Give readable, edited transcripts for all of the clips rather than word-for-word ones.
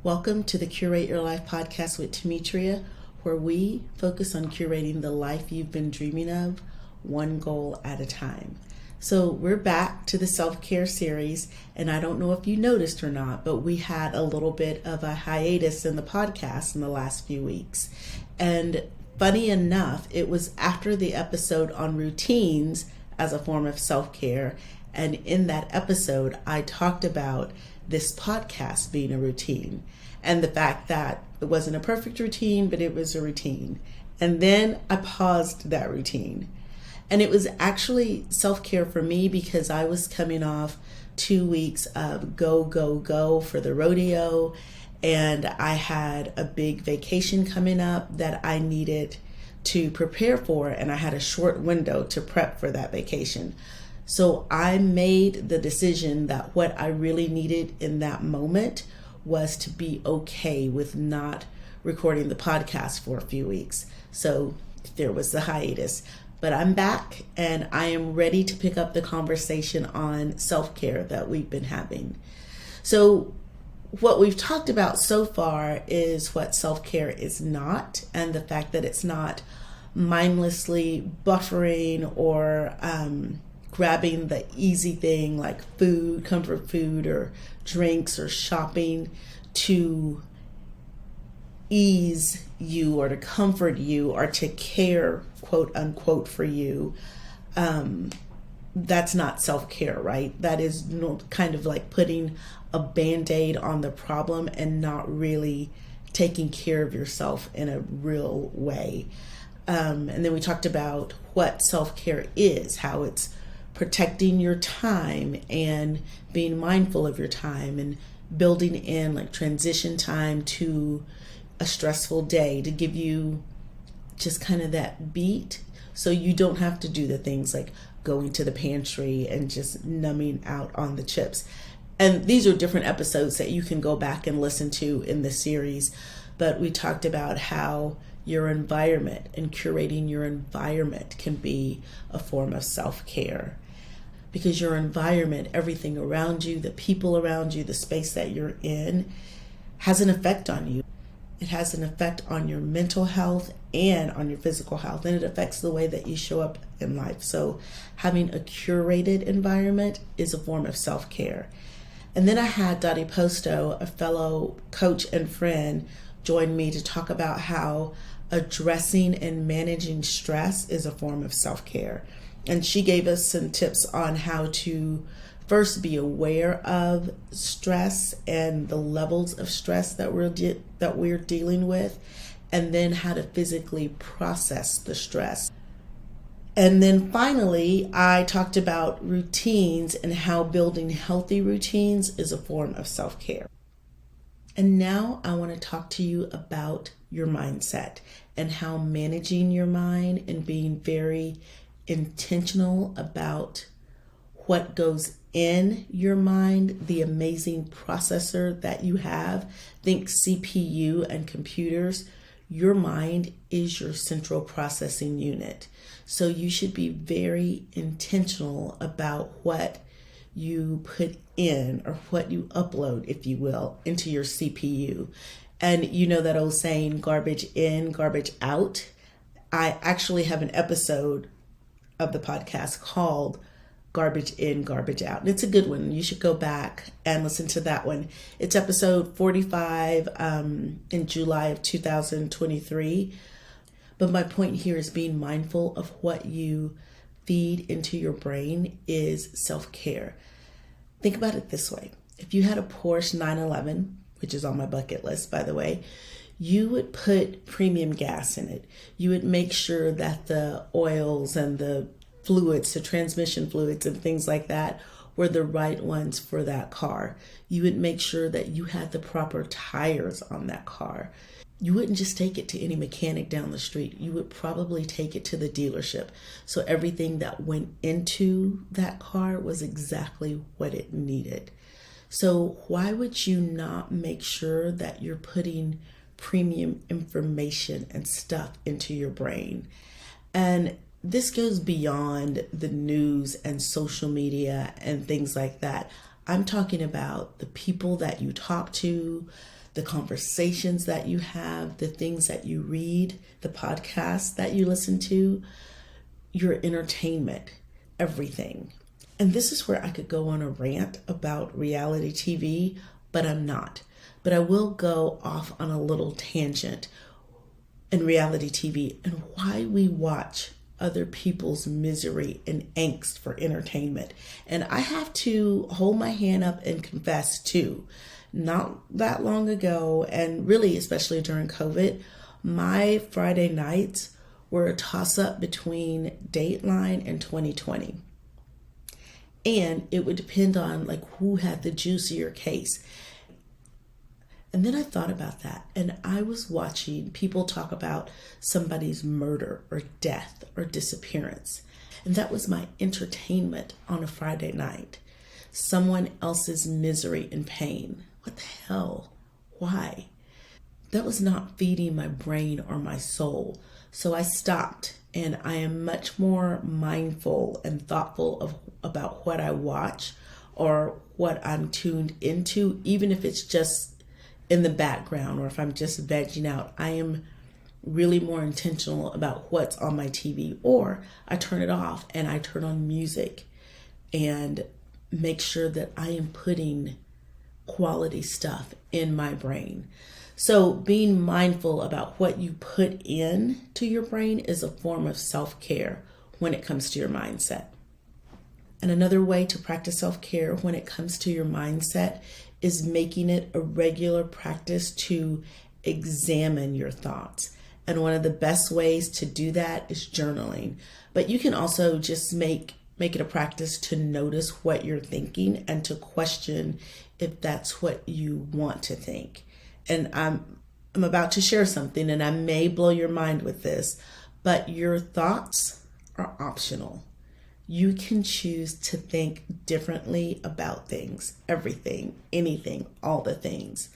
Welcome to the Curate Your Life podcast with Temetria, where we focus on curating the life you've been dreaming of, one goal at a time. So we're back to the self-care series, and I don't know if you noticed or not, but we had a little bit of a hiatus in the podcast in the last few weeks. And funny enough, it was after the episode on routines as a form of self-care. And in that episode, I talked about this podcast being a routine and the fact that it wasn't a perfect routine, but it was a routine. And then I paused that routine. And it was actually self-care for me because I was coming off 2 weeks of go for the rodeo. And I had a big vacation coming up that I needed to prepare for. And I had a short window to prep for that vacation. So I made the decision that what I really needed in that moment was to be okay with not recording the podcast for a few weeks. So there was the hiatus. But I'm back and I am ready to pick up the conversation on self-care that we've been having. So what we've talked about so far is what self-care is not, and the fact that it's not mindlessly buffering or grabbing the easy thing like food, comfort food, or drinks or shopping to ease you or to comfort you or to care, quote unquote, for you. That's not self-care, right? That is kind of like putting a Band-Aid on the problem and not really taking care of yourself in a real way. And then we talked about what self-care is, how it's protecting your time and being mindful of your time and building in like transition time to a stressful day to give you just kind of that beat so you don't have to do the things like going to the pantry and just numbing out on the chips. And these are different episodes that you can go back and listen to in the series. But we talked about how your environment and curating your environment can be a form of self-care. Because your environment, everything around you, the people around you, the space that you're in, has an effect on you. It has an effect on your mental health and on your physical health, and it affects the way that you show up in life. So having a curated environment is a form of self-care. And then I had Dottie Posto, a fellow coach and friend, join me to talk about how addressing and managing stress is a form of self-care. And she gave us some tips on how to first be aware of stress and the levels of stress that we're dealing with, and then how to physically process the stress. And then finally, I talked about routines and how building healthy routines is a form of self-care. And now I want to talk to you about your mindset and how managing your mind and being very intentional about what goes in your mind, the amazing processor that you have. Think CPU and computers. Your mind is your central processing unit. So you should be very intentional about what you put in or what you upload, if you will, into your CPU. And you know that old saying, garbage in, garbage out. I actually have an episode of the podcast called Garbage In, Garbage Out. And it's a good one. You should go back and listen to that one. It's episode 45 in July of 2023. But my point here is being mindful of what you feed into your brain is self-care. Think about it this way. If you had a Porsche 911, which is on my bucket list, by the way, you would put premium gas in it. You would make sure that the oils and the fluids, the transmission fluids and things like that were the right ones for that car. You would make sure that you had the proper tires on that car. You wouldn't just take it to any mechanic down the street. You would probably take it to the dealership. So everything that went into that car was exactly what it needed. So why would you not make sure that you're putting premium information and stuff into your brain? And this goes beyond the news and social media and things like that. I'm talking about the people that you talk to, the conversations that you have, the things that you read, the podcasts that you listen to, your entertainment, everything. And this is where I could go on a rant about reality TV, but I'm not. But I will go off on a little tangent in reality TV and why we watch other people's misery and angst for entertainment. And I have to hold my hand up and confess too, not that long ago, and really especially during COVID, my Friday nights were a toss-up between Dateline and 2020. And it would depend on like who had the juicier case. And then I thought about that, and I was watching people talk about somebody's murder or death or disappearance. And that was my entertainment on a Friday night. Someone else's misery and pain. What the hell? Why? That was not feeding my brain or my soul. So I stopped, and I am much more mindful and thoughtful about what I watch or what I'm tuned into, even if it's just in the background or if I'm just vegging out. I am really more intentional about what's on my TV, or I turn it off and I turn on music and make sure that I am putting quality stuff in my brain. So being mindful about what you put in to your brain is a form of self-care when it comes to your mindset. And another way to practice self-care when it comes to your mindset is making it a regular practice to examine your thoughts. And one of the best ways to do that is journaling. But you can also just make it a practice to notice what you're thinking and to question if that's what you want to think. And I'm about to share something, and I may blow your mind with this, but your thoughts are optional. You can choose to think differently about things, everything, anything, all the things.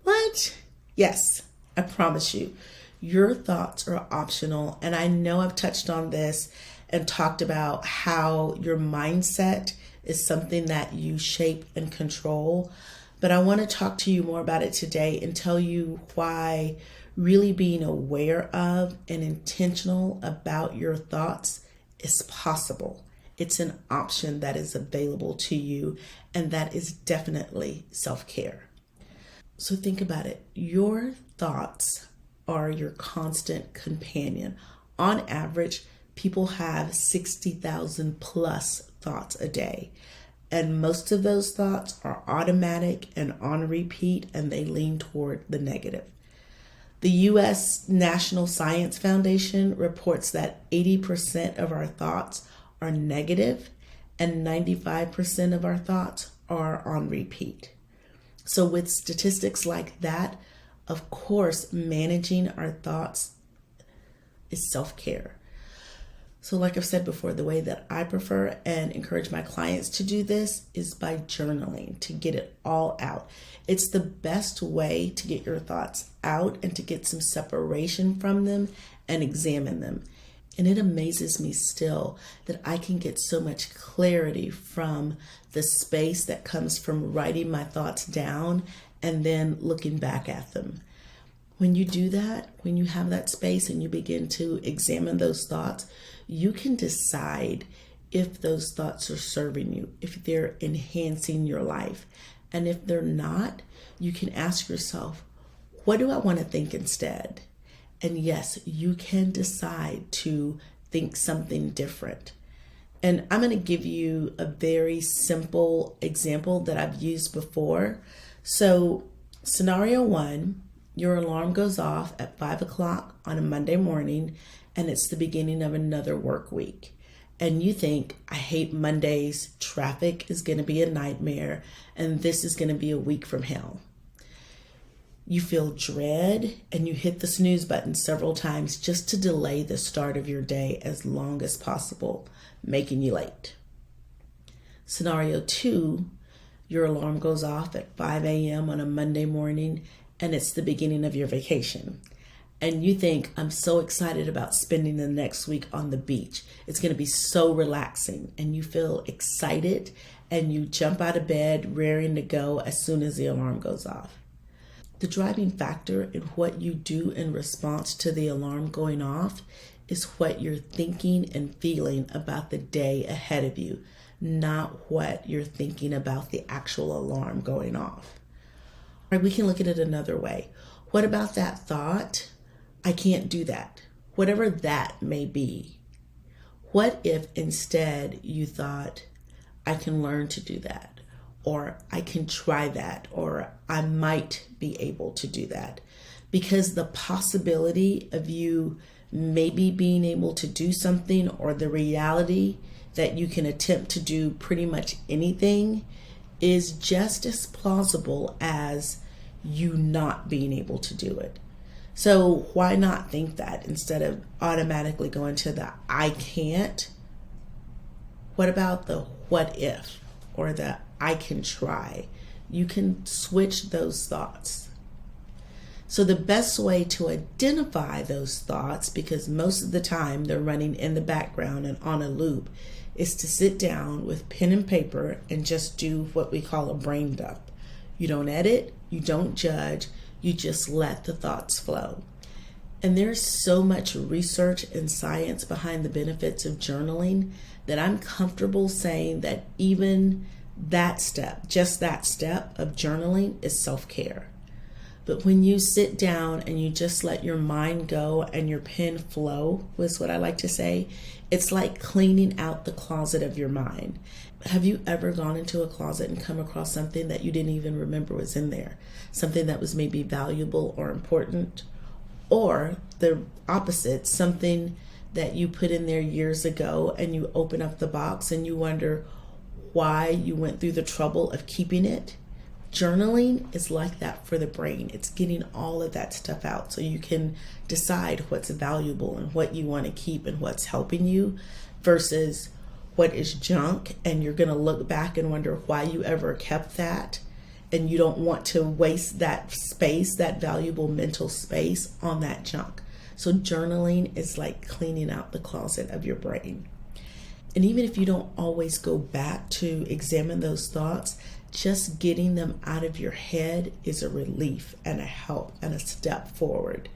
What? Yes, I promise you, your thoughts are optional. And I know I've touched on this and talked about how your mindset is something that you shape and control. But I want to talk to you more about it today and tell you why really being aware of and intentional about your thoughts is possible. It's an option that is available to you, and that is definitely self-care. So think about it. Your thoughts are your constant companion. On average, people have 60,000 plus thoughts a day. And most of those thoughts are automatic and on repeat, and they lean toward the negative. The U.S. National Science Foundation reports that 80% of our thoughts are negative and 95% of our thoughts are on repeat. So with statistics like that, of course, managing our thoughts is self-care. So like I've said before, the way that I prefer and encourage my clients to do this is by journaling, to get it all out. It's the best way to get your thoughts out and to get some separation from them and examine them. And it amazes me still that I can get so much clarity from the space that comes from writing my thoughts down and then looking back at them. When you do that, when you have that space and you begin to examine those thoughts, you can decide if those thoughts are serving you, if they're enhancing your life. And if they're not, you can ask yourself, what do I want to think instead? And yes, you can decide to think something different. And I'm going to give you a very simple example that I've used before. So scenario 1, your alarm goes off at 5 o'clock on a Monday morning, and it's the beginning of another work week. And you think, I hate Mondays, traffic is going to be a nightmare, and this is going to be a week from hell. You feel dread, and you hit the snooze button several times just to delay the start of your day as long as possible, making you late. Scenario 2, your alarm goes off at 5 a.m. on a Monday morning, and it's the beginning of your vacation. And you think, I'm so excited about spending the next week on the beach. It's going to be so relaxing. And you feel excited and you jump out of bed, raring to go as soon as the alarm goes off. The driving factor in what you do in response to the alarm going off is what you're thinking and feeling about the day ahead of you, not what you're thinking about the actual alarm going off. Or we can look at it another way. What about that thought? I can't do that. Whatever that may be. What if instead you thought, I can learn to do that, or I can try that, or I might be able to do that? Because the possibility of you maybe being able to do something, or the reality that you can attempt to do pretty much anything, is just as plausible as you not being able to do it. So why not think that instead of automatically going to the I can't? What about the what if, or the I can try? You can switch those thoughts. So the best way to identify those thoughts, because most of the time they're running in the background and on a loop, is to sit down with pen and paper and just do what we call a brain dump. You don't edit, you don't judge, you just let the thoughts flow. And there's so much research and science behind the benefits of journaling that I'm comfortable saying that even that step, just that step of journaling, is self-care. But when you sit down and you just let your mind go and your pen flow, was what I like to say, it's like cleaning out the closet of your mind. Have you ever gone into a closet and come across something that you didn't even remember was in there? Something that was maybe valuable or important? Or the opposite, something that you put in there years ago and you open up the box and you wonder why you went through the trouble of keeping it? Journaling is like that for the brain. It's getting all of that stuff out so you can decide what's valuable and what you want to keep and what's helping you versus what is junk, and you're going to look back and wonder why you ever kept that, and you don't want to waste that space, that valuable mental space, on that junk. So journaling is like cleaning out the closet of your brain. And even if you don't always go back to examine those thoughts, just getting them out of your head is a relief and a help and a step forward.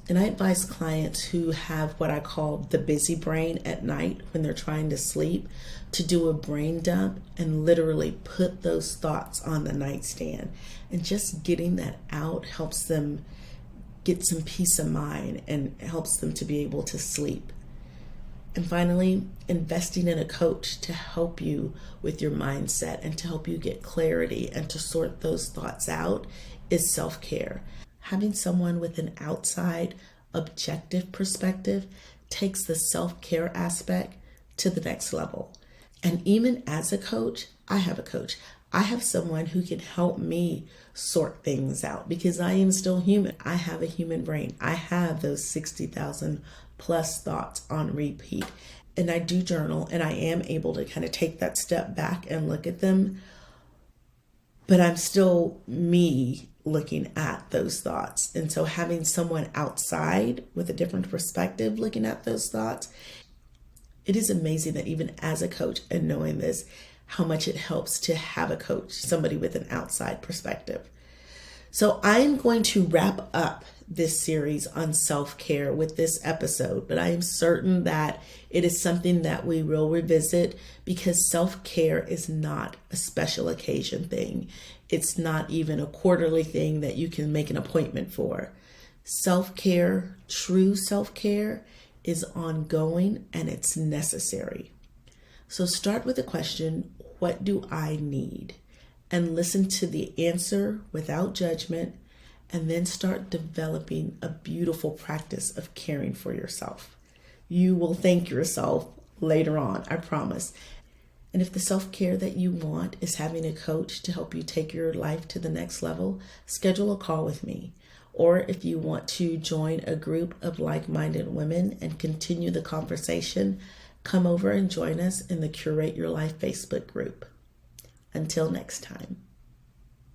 And I advise clients who have what I call the busy brain at night when they're trying to sleep to do a brain dump and literally put those thoughts on the nightstand. And just getting that out helps them get some peace of mind and helps them to be able to sleep. And finally, investing in a coach to help you with your mindset and to help you get clarity and to sort those thoughts out is self-care. Having someone with an outside, objective perspective takes the self-care aspect to the next level. And even as a coach, I have a coach. I have someone who can help me sort things out because I am still human. I have a human brain. I have those 60,000 plus thoughts on repeat. And I do journal, and I am able to kind of take that step back and look at them. But I'm still me looking at those thoughts. And so having someone outside with a different perspective looking at those thoughts, it is amazing that even as a coach and knowing this, how much it helps to have a coach, somebody with an outside perspective. So I'm going to wrap up this series on self-care with this episode, but I am certain that it is something that we will revisit because self-care is not a special occasion thing. It's not even a quarterly thing that you can make an appointment for. Self-care, true self-care, is ongoing and it's necessary. So start with the question, what do I need? And listen to the answer without judgment, and then start developing a beautiful practice of caring for yourself. You will thank yourself later on, I promise. And if the self-care that you want is having a coach to help you take your life to the next level, schedule a call with me. Or if you want to join a group of like-minded women and continue the conversation, come over and join us in the Curate Your Life Facebook group. Until next time.